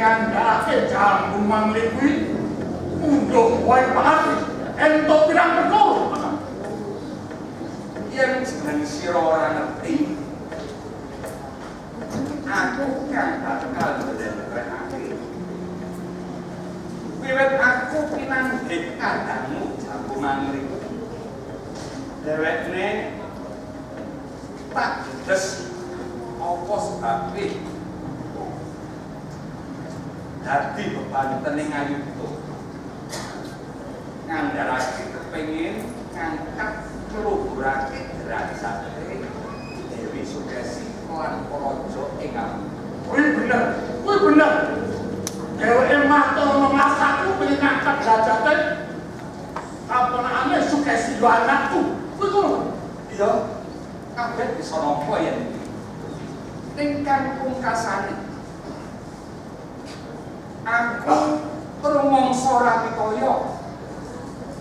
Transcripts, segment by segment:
ngandharake jamu mangli kuwi unduk wae pati entuk pirang perkara. Yen jeneng sira ora ngerti, aku kan bakal ndherekake. Wiwit aku pinanggih kadangmu jamu mangli. Dhewekne tak des apa sebabe dadi bebantening ayu itu ngandharake kepengin ngangkat ngluburake derajate Dewi Sukesi lan Praja ing alam. Kuwi bener. Dheweke matur memasakku pengen ngangkat derajate kaponakane Sukesi yo anakku. Kuwi ngono. Iya, kabeh bisa nampa yen iki. Tingkang pungkasane aku rumangsa rapikaya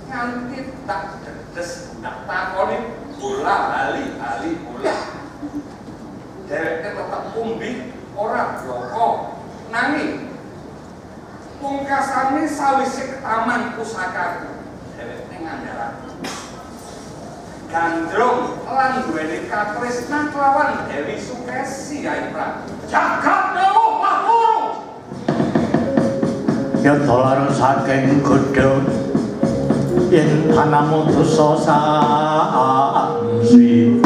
nganti tak dedes tak takoni bola bali bola. Dheweke tetep umbi ora bloko nanging pungkasane sawise ke taman pusakaku dheweke ngandharake gandrung lan duweni katresnan kelawan Dewi Sukesi Yai Prabu. Jagat dewa Mahkoro. Ya dolar saking godhong yen anamu dosa saksi.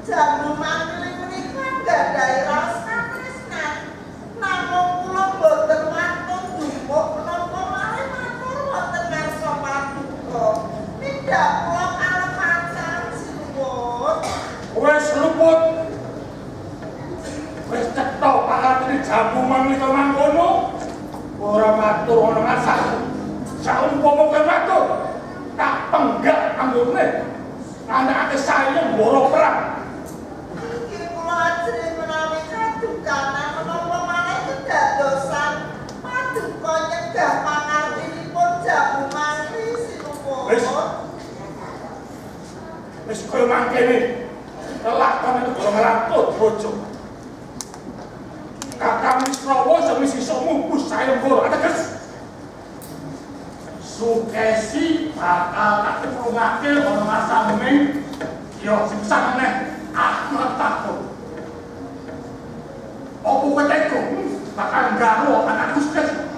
Jamu mangli menika gadhahi rasa tresnan. Namung kula boten wantun dumpuk menapa malih matur wonten ngarsa paduka. Tidak kula kalepacan sinuwun. Wis luput. Wis cetha pangatene jamu mangli to mangkono. Ora matur ana masalah. Saumpama kowe matur, tak penggak anggone. Anake sayang mboro perang. Lajeng menawi kadukanan menapa malih kedadosan paduka nyegah pangartinipun jamu mangli sinuwun. Wis koyo mangkene. Lelakon itu karo nglantut bojo. Kakang Wisrawa semisi iso mumpus sayembara ateges. Sukesi bakal tak keprungake ana masa ming yo sing meneh aku takut. Opo keteku bakal garu anakku Sukesi.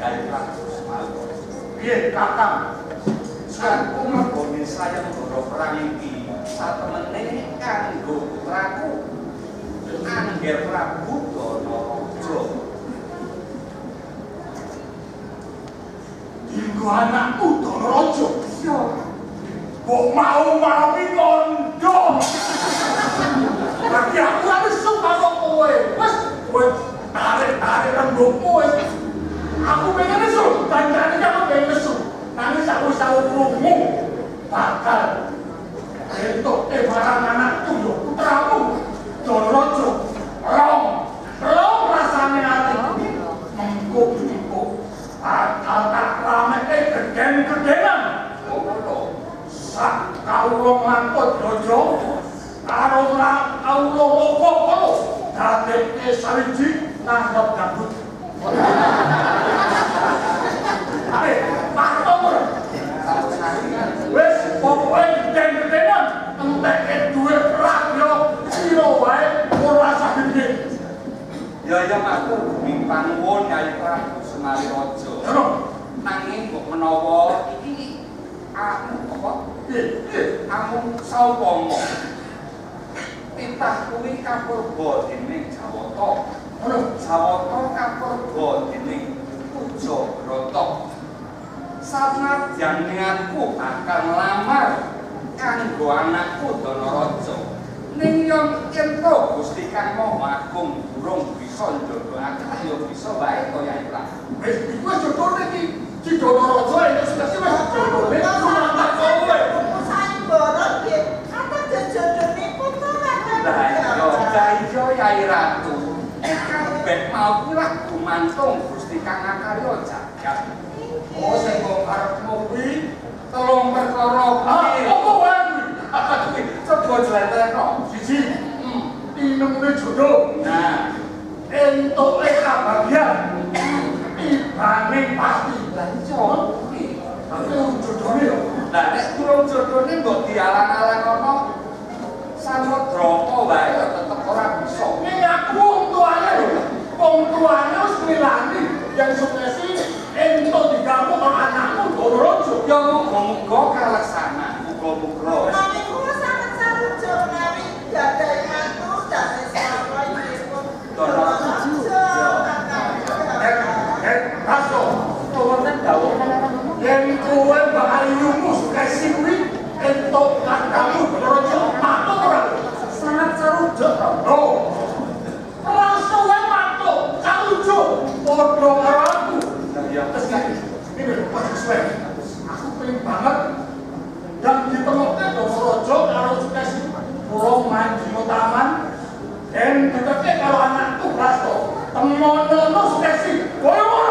Yai Prabu Semalu. Piye kakang? Aku nggone sayembara perang iki satemene kanggo putraku Angger Prabu Danaraja. Dinggo anakku Danaraja. Iya. Kok mau iki kondo. Lagi aku ora nesu karo kowe. Wes kowe tarik rembugmu wis. Aku pengen nesu, kancane aku pengen nesu. Nangis aku krungu bakal entuk barang anakku yo putramu Danaraja. Rong rasane ati mengko bakal tak rameke geden-gedenan. Sak kawula ngangkut raja karo kawula loko dadeke sawiji nanggap gabut. Ayo, matur. Wis pokoke geden-gedenan enteke duwe perang yo sira wae ora sagede. Ya matur guming panuwun Yai Prabu Semari Raja. Nanging kok menawa iki amung saupama titah kuwi kapurba dening Jawata. Jawata kapurba dening Pujabrata. Sanadyan niatku bakal nglamar kanggo anakku Danaraja. Ning yen ento Gusti Kang Maha Agung durung bisa bisa njodohake ya bisa wae to Yai Prabu. Wis jodone iki Cidonaraja itu sudah sih wis jodone sumantak kowe. Saing borong nggih, kata jejodone putra Lah iya Yai Ratu. Kabeh mau kuwi lah gumantung Gusti Kang Akarya jagat. Oh sing kok arepmu kuwi telung perkara kuwi. Apa wae kuwi? Coba jlentrehno. Siji, tinemune jodoh. Nah, Entuk kebahagiaan. Ibane pasti. lah iya kuwi. Tapi jodone yo. Lah nek durung jodone mbok dialang-alangono Samudraka wae ya tetep ora bisa. Ning aku wong tuane wis milani yang sukesi entuk digamu karo anakmu Donaraja. Ya muga-muga kalaksana, muga-muga. Nami kula sangat sarujuk nami gadai mantu dane sawara inggihipun Donaraja. Raso, Wonten dawuh yen kowe bakal yumu sukesi kuwi entuk kandamu Donaraja matur ora? sangat sarujuk to. Oh. Raso wae matur, sarujuk padha karo aku. Lah ya Terus ini lho pas sesuai. Aku pengen banget dan ditemukan Donaraja karo sukesi kula main di taman dan diteke karo anakku Rasto. Temono sukesi. Wono.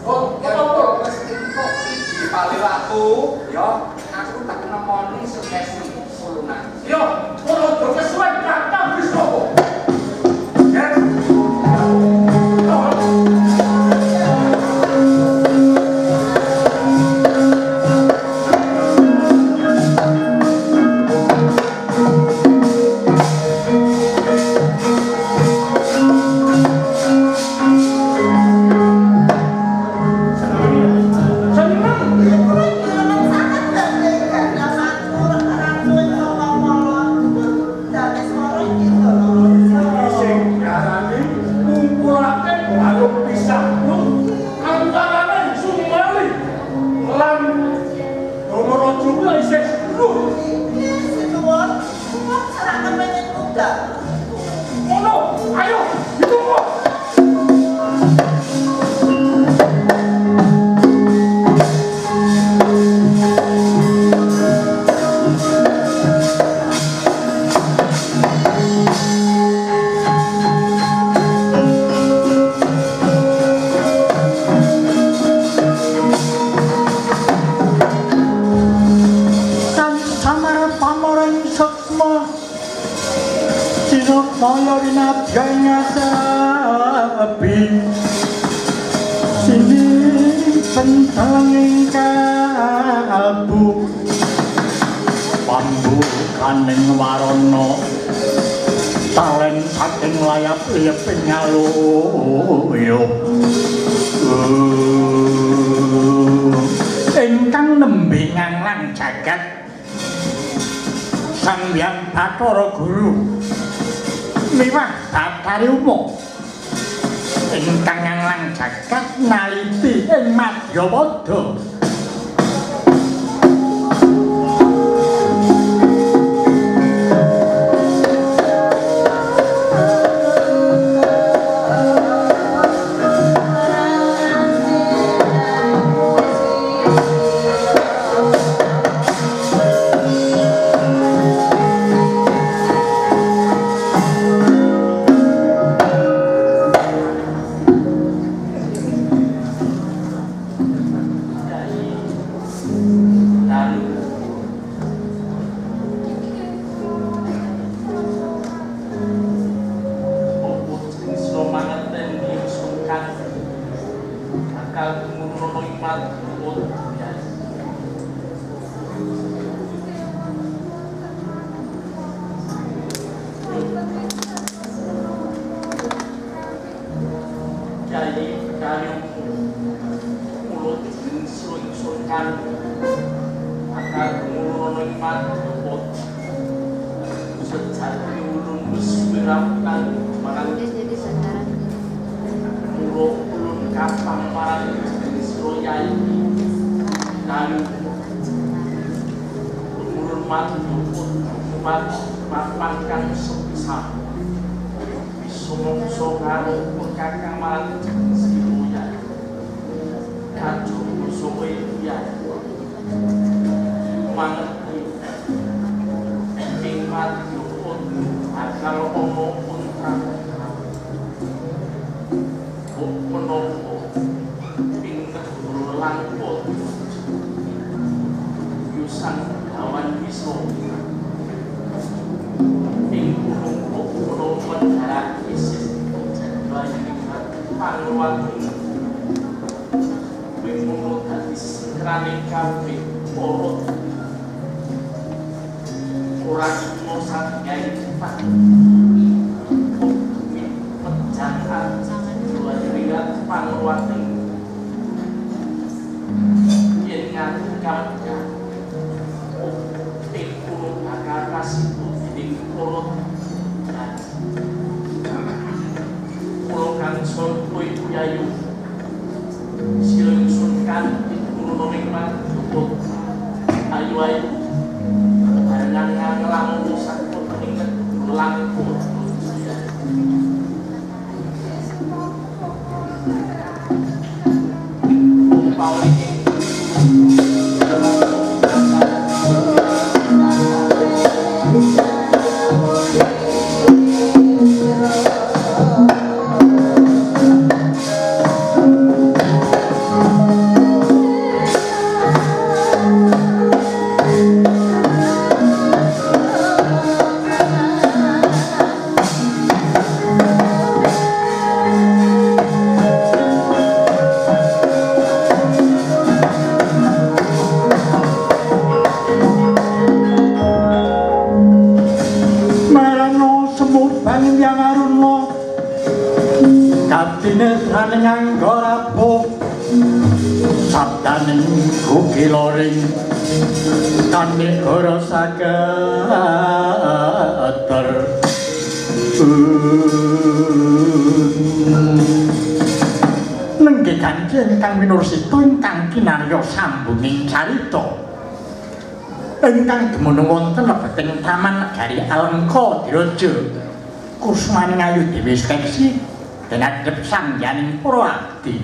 Oh, apa wis entuk iki pali laku ya aku tak nemoni sukses sulunan. yo, ora do kesuwen kakang wis opo. Ya. Sing diarani ngumpulake balung pisahmu antarane Sumali lan Donaraja kuwi isih seluruh. Ngono, ayo ditunggu. Kang samar pamoring sukma Sinokmaya winadyan ngasabi Sini pentelenging kalbu Pambukaning warana Talen saking layap liyeping nyaluyup ingkang nembe nganglang jagat Sang Hyang Bathara Guru miwah Bathari Uma ingkang nganglang jagat naliti ing Madyapada sumungso karo kakang malang sibuya kacau musuh ya mangerti nikmat yukun akal omong untang menopo pinter langkut yusan kawan biso mendarah isi banyak panguat menurut hadis kerana kafe porot kurang mosak gaya cepat pecahan dua ringan panguat yang kawan puluh akar kasih di porot Pulokan son koi yayu siung sunkan pulo nomingman tutup ayu dengan ngelang musak pun inget langkut Pauli dengan gorapo sabdaning kuki loring kami orosaketer nengge kanjeng kang minursito ingkang kinarya sambunging carita ingkang dumunung wonten lebeting taman negari Alengka Diraja kusmaning ayu dewi seksi denadep sangyaning para abdi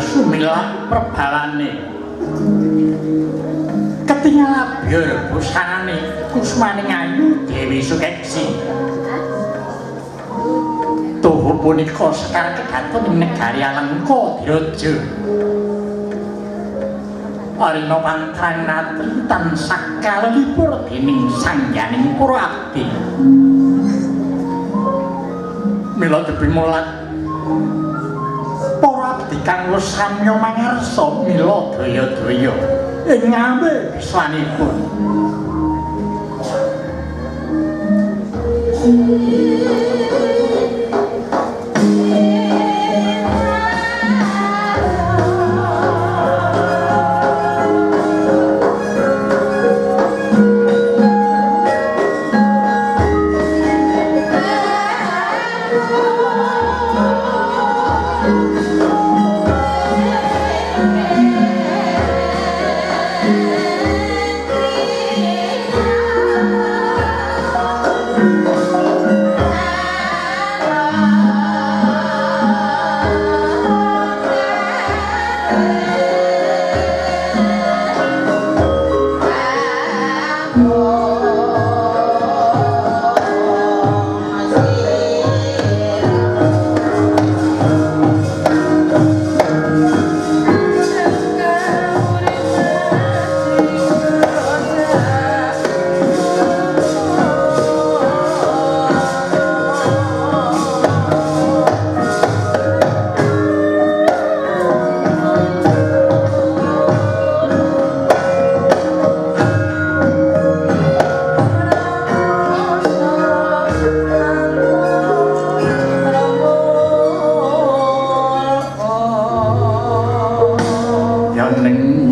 sumilat perbawane ketinggalan biar busanane kusmaning ayu Dewi Sukeksi tuhu punika sekar kedaton ing negari Alengka Diraja Arina pantrang natri tansah kalebur dening sangyaning para abdi mila depimulat para abdi kang wis samya mangarsa mila daya-daya ing ngambe biswanipun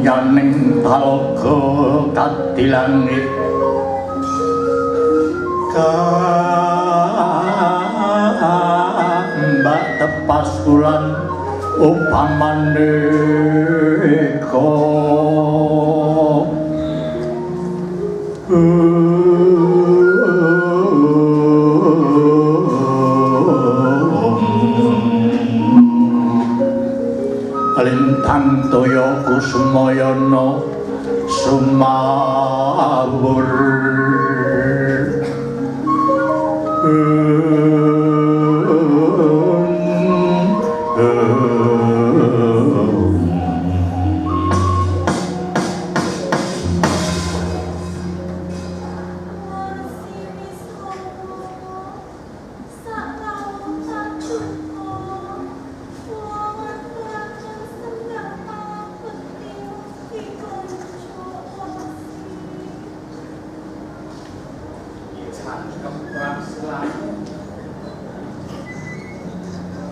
yaning talaga kadilangit mbak tepas bulan upamandeka lintang toya kusumayana sumawur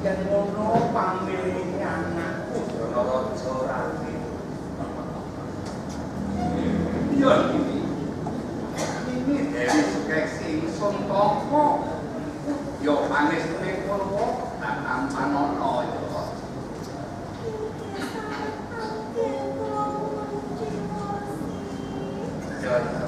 yen ngono pamilih anakku Dranaraja Rati. Iya ini Dewi Sukeksi ingsun tampa. Yo panestune Purwa Kakang Panana ya. Ya.